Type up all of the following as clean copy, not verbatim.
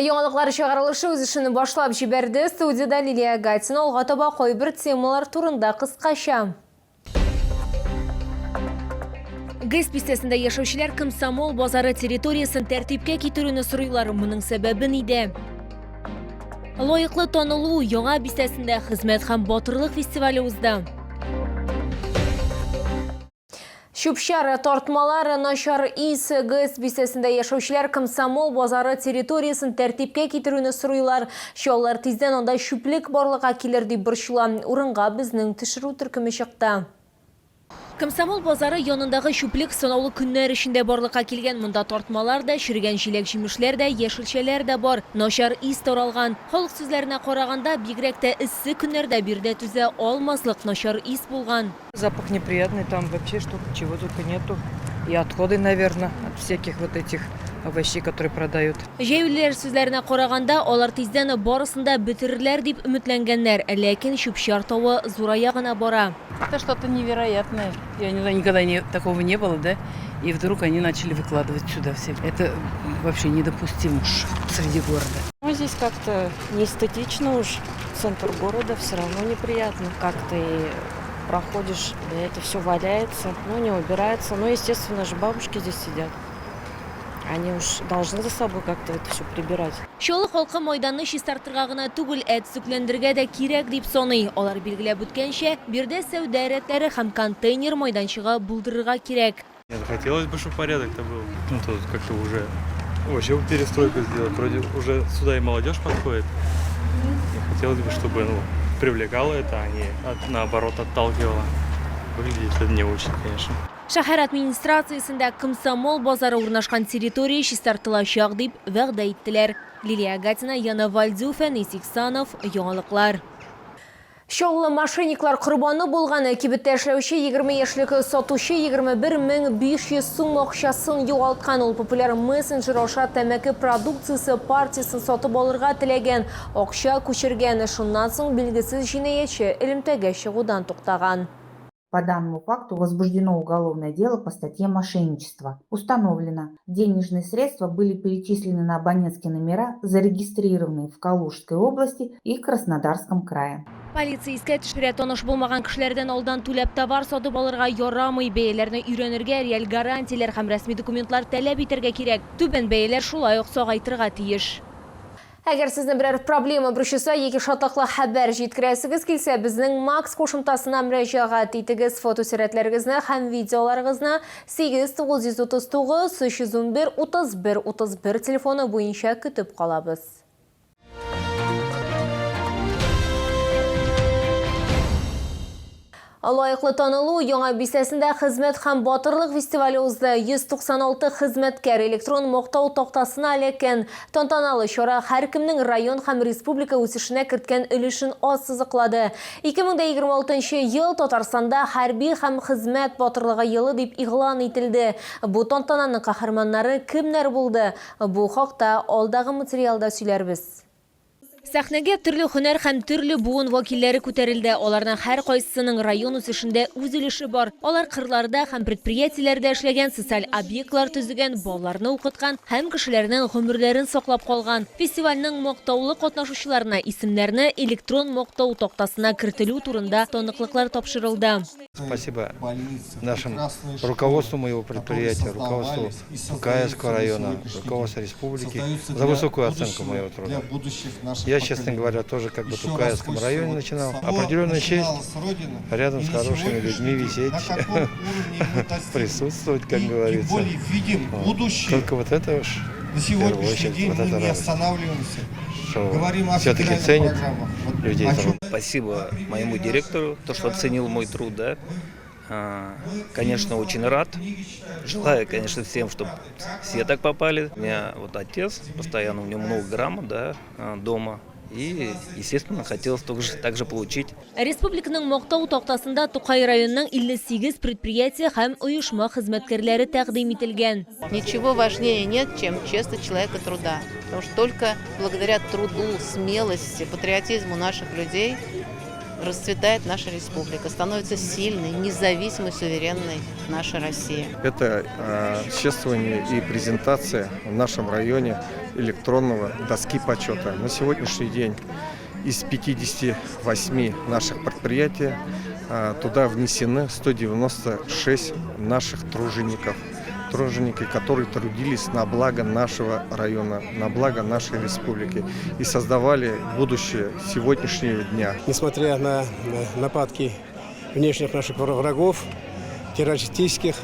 Яңалыклар чыгарылышы үз эшен башлап җибәрде. Студияда Лилия Гатина алга таба кайбер темалар турында кыскача. ГЭС бистәсендә яшәүчеләр Комсомол базары территориясын тәртипкә китерүне сорыйлар. Моның сәбәбе нидә? Лаеклы танылу яңа бистәсендә хезмәт һәм батырлык фестивале узды. Шупшар тартмалар начар ис ГЭС бистәсендә яшәүчеләр Комсомол базары территориясын тәртипкә китерүне сорыйлар. Шулар тиздән анда шүплек барлыкка килер дип борчыла. Урынга безнең төшерү төркеме чыкты. Комсомол базары янындагы шүплек санаулы көннәр эчендә барлыкка килгән. Монда тартмалар да, чиргән җиләк-җимешләр дә, яшелчәләр дә бар. Начар ис таралган. Халык сүзләренә караганда, бигрәк тә эссе көннәрдә бирдә түзә алмаслык начар ис булган. Запах неприятный, там вообще чего только нету. И отходы, наверное, от всяких вот этих овощей, которые продают. Җәйлеләр сүзләренә караганда, алар тиздән барысында бетерерләр дип өметләнгәннәр, ләкин шупшар тавы зурая гына бара. Это что-то невероятное. Я не знаю, никогда такого не было, да? И вдруг они начали выкладывать сюда все. Это вообще недопустимо уж среди города. Ну, здесь как-то неэстетично уж. Центр города все равно неприятно. Как ты проходишь, да, это все валяется, ну, не убирается. Ну, естественно же, бабушки здесь сидят. Они уж должны за собой как-то это все прибирать. Шулы халкы майданны чистартырга гына түгел, әтсүкләндергә дә кирәк дип саный. Алар билгеләп үткәнчә, бирдә сәүдә рәтләре һәм контейнер майданчыгы булдырырга кирәк. Хотелось бы, чтобы порядок-то был. Ну, тут как-то уже вообще перестройку сделать. Вроде уже сюда и молодежь подходит. И хотелось бы, чтобы привлекало это, а не наоборот отталкивало. Выглядит это не очень, конечно. Шәһәр администрациясендә Комсомол базары урнашкан территория чистартылачак дип вәгъдә иттеләр. Лилия Гатина, Яна Вальдюфа, Нисик Санов, яңалыклар. Шоулы мошенниклар корбаны булган кибеттә эшләүче 20 яшьлек сатучы 21,500 сум акчасын югалткан. Ул популяр мессенджер аша тәмәке продукциясе партиясын сатып алырга теләгән. Акча күчергән. Шуннан соң билгесез җинаятьче элемтәгә чыгудан туктаган. По данному факту возбуждено уголовное дело по статье «Мошенничество». Установлено, денежные средства были перечислены на абонентские номера, зарегистрированные в Калужской области и Краснодарском крае. Полиция искә төшерә, таныш булмаган кешеләрдән алдан түләп товар сатып алырга ярамый, бәяләрне өйрәнергә реаль гарантияләр һәм рәсми документлар таләп итәргә кирәк. Түбән бәяләр шулай ук сагайтырга тиеш. Әгәр сезне берәр проблема борчыса, яки шатлыклы хәбәр җиткерәсегез килсә, безнең Макс кушымтасына мөрәҗәгать итегез. Фотосурәтләрегезне һәм видеоларыгызны 8939 311 31 31 телефоны буенча көтеп калабыз. Лаеклы танылу яңа бистәсендә хезмәт һәм батырлык фестивале узды. 196 хезмәткәр электрон мактау тактасына эләккән. Тантаналы чара һәркемнең район һәм республика үсешенә керткән өлешен ассызыклады. 2026 ел Татарстанда хәрби һәм хезмәт батырлыгы елы дип игълан ителде. Бу тантананың каһарманнары кемнәр булды? Бу хакта алдагы материалда сөйләрбез. Сәхнәгә төрле һөнәр һәм төрле буын вакилләре күтәрелде. Аларның һәр кайсысының район үсешендә үз өлеше бар. Алар кырларда һәм предприятиеләрдә эшләгән, социаль объектлар төзегән, балаларны укыткан һәм кешеләрнең гомерләрен саклап калган. Фестивальнең мактаулы катнашучыларына исемнәрне электрон мактау тактасына кертелү турында таныклыклар тапшырылды. Спасибо нашему руководству моего предприятия, руководству Тукаевского района, руководству республики за высокую оценку моего труда. Я, честно говоря, тоже как бы в Тукаевском районе начинал. Определенная честь рядом с хорошими людьми висеть, присутствовать, как говорится. Только вот это уж в первую очередь, вот это радость. Что все-таки ценит людей. Спасибо моему директору, то, что оценил мой труд, да. Конечно, очень рад. Желаю, конечно, всем, чтобы все так попали. У меня вот отец, постоянно у него много грамот, да, дома. И, естественно, хотелось также получить. Республиканың мактау тактасында Тукай районының 58 предприятия һәм оешма хезмәткәрләре тәкъдим ителгән. Ничего важнее нет, чем честность человека труда. Потому что только благодаря труду, смелости, патриотизму наших людей расцветает наша республика, становится сильной, независимой, суверенной наша Россия. Это чествование и презентация в нашем районе электронного доски почета. На сегодняшний день из 58 наших предприятий туда внесены 196 наших тружеников. Труженики, которые трудились на благо нашего района, на благо нашей республики и создавали будущее сегодняшнего дня. Несмотря на нападки внешних наших врагов, террористических,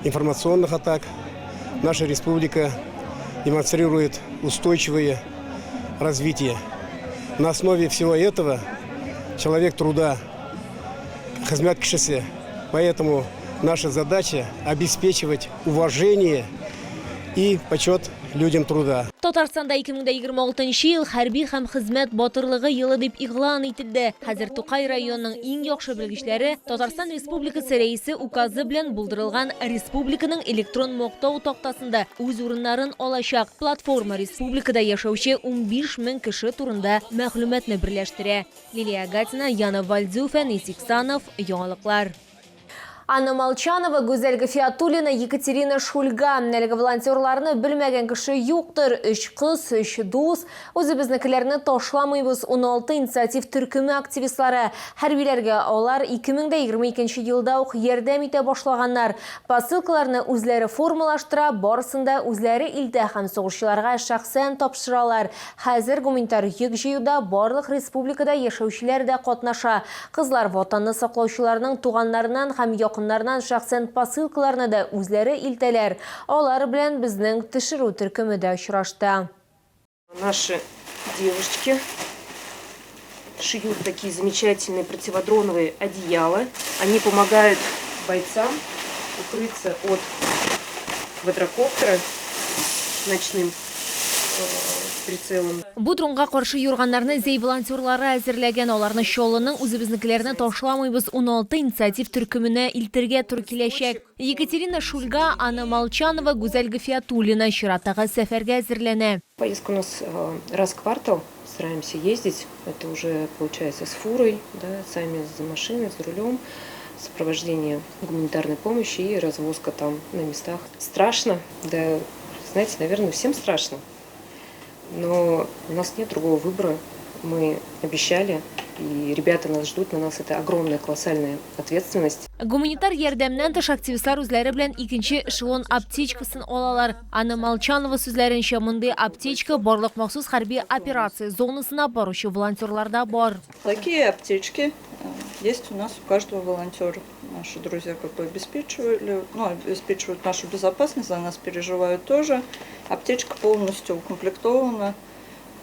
информационных атак, наша республика демонстрирует устойчивое развитие. На основе всего этого человек труда, хизмат кишиси. Поэтому наша задача обеспечивать уважение и почет людям труда. Татарстанда 2026 ел хәрби һәм хезмәт батырлыгы елы дип игълан ителде. Хәзер Тукай районының иң яхшы белгечләре Татарстан Республикасы рәисе указы белән булдырылган республиканың электрон мактау тактасында үз урыннарын алачак. Платформа республикада яшәүче 15 мең кеше турында мәгълүматны берләштерә. Лилия Гатина, Яна Вальдзюфа, Нисиксанов, Яңалыклар. Анна Молчанова, Гүзәл Гафиятуллина, Екатерина Шульга. Әлеге волонтерларны белмәгән кеше юктыр. 3 кыз, 3 дус. Үзебезнекеләрне ташламыйбыз. 16 инициатив төркеме активистлары. Хәрбиләргә алар 2022 елда ук ярдәм итә башлаганнар. Посылкаларны үзләре формалаштыра, барысында үзләре илдә һәм сугышчыларга шәхсән тапшыралар. Хәзер гуманитар йөк җыюда барлык республикада яшәүчеләр дә катнаша. Кызлар ватанны саклаучыларның туганнарыннан һәм якыннарынан шәхсән посылкаларны да үзләре илтәләр. Алар белән безнең төшерү төркеме дә очрашты. Наши девушки шьют такие замечательные противодроновые одеяла. Они помогают бойцам укрыться от квадрокоптера ночным прицелом. Бу дронга каршы юрганнарны зей волонтерлары әзерләгән. Аларны Чоллының үзебезнекеләрне ташламыйбыз 16 инициатив төркеменә илтергә туры киләчәк. Екатерина Шульга, Анна Молчанова, Гүзәл Гафиятуллина чираттагы сәфәргә әзерләнә. Поездка у нас раз в квартал. Стараемся ездить. Это уже получается с фурой, да, сами за машиной, за рулем. Сопровождение гуманитарной помощи и развозка там на местах. Страшно, да, знаете, наверное, всем страшно. Но у нас нет другого выбора. Мы обещали, и ребята нас ждут, на нас это огромная, колоссальная ответственность. Гуманитар ярдәмнән тыш активистлар үзләре белән икенче эшелон аптечкасын алалар. Анна Молчанова сүзләренчә, мондый аптечка барлык махсус хәрби операция зонасына баручы волонтерларда бар. Такие аптечки есть у нас у каждого волонтера. Наши друзья обеспечивают нашу безопасность, за нас переживают тоже. Аптечка полностью укомплектована.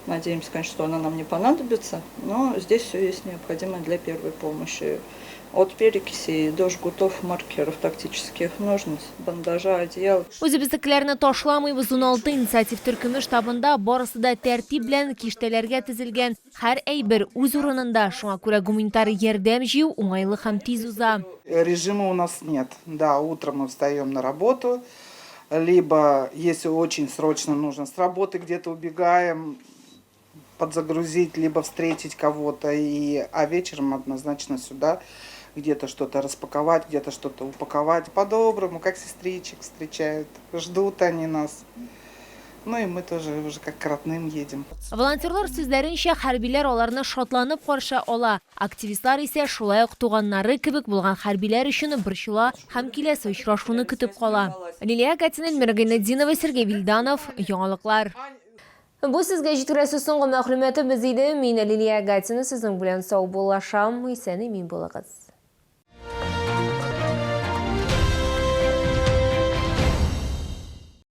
Надеемся, конечно, что она нам не понадобится, но здесь все есть необходимое для первой помощи. От перекисей до жгутов, маркеров, тактических ножниц, бандажа, одеял. Үзебезнекеләрне ташламыйбыз 16 инициатив төркеме штабында барысы да тәртип белән киштәләргә тезелгән. Һәр әйбер үз урынында, шуңа күрә гуманитар ярдәм җыю уңайлы һәм тиз уза. Режима у нас нет. Да, утром мы встаем на работу, либо, если очень срочно нужно, с работы где-то убегаем, подзагрузить, либо встретить кого-то, а вечером однозначно сюда где-то что-то распаковать, где-то что-то упаковать. По-доброму, как сестричек встречают, ждут они нас. Ну и мы тоже уже как к родным едем. Волонтерлар сүзләренчә, хәрбиләр аларны шатланып каршы ала. Активистлар исә шулай ук туганнары кебек булган хәрбиләр өчен борчыла һәм киләсе очрашуны көтеп кала. Лилия Гатина, Миргайнетдинова, Сергей Вильданов, Яңалыклар. Бу сезгә җиткерәсе соңгы мәгълүматы без иде. Мин Лилия Гатина, сезнең белән сау булашам. Исән-имин булыгыз.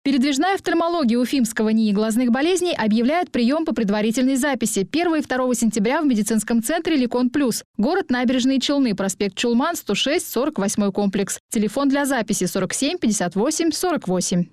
Передвижная офтальмология Уфимского НИИ глазных болезней объявляет прием по предварительной записи 1 и 2 сентября в медицинском центре Ликон Плюс. Город Набережные Челны, проспект Чулман, 106, 48 комплекс. Телефон для записи 47 58 48.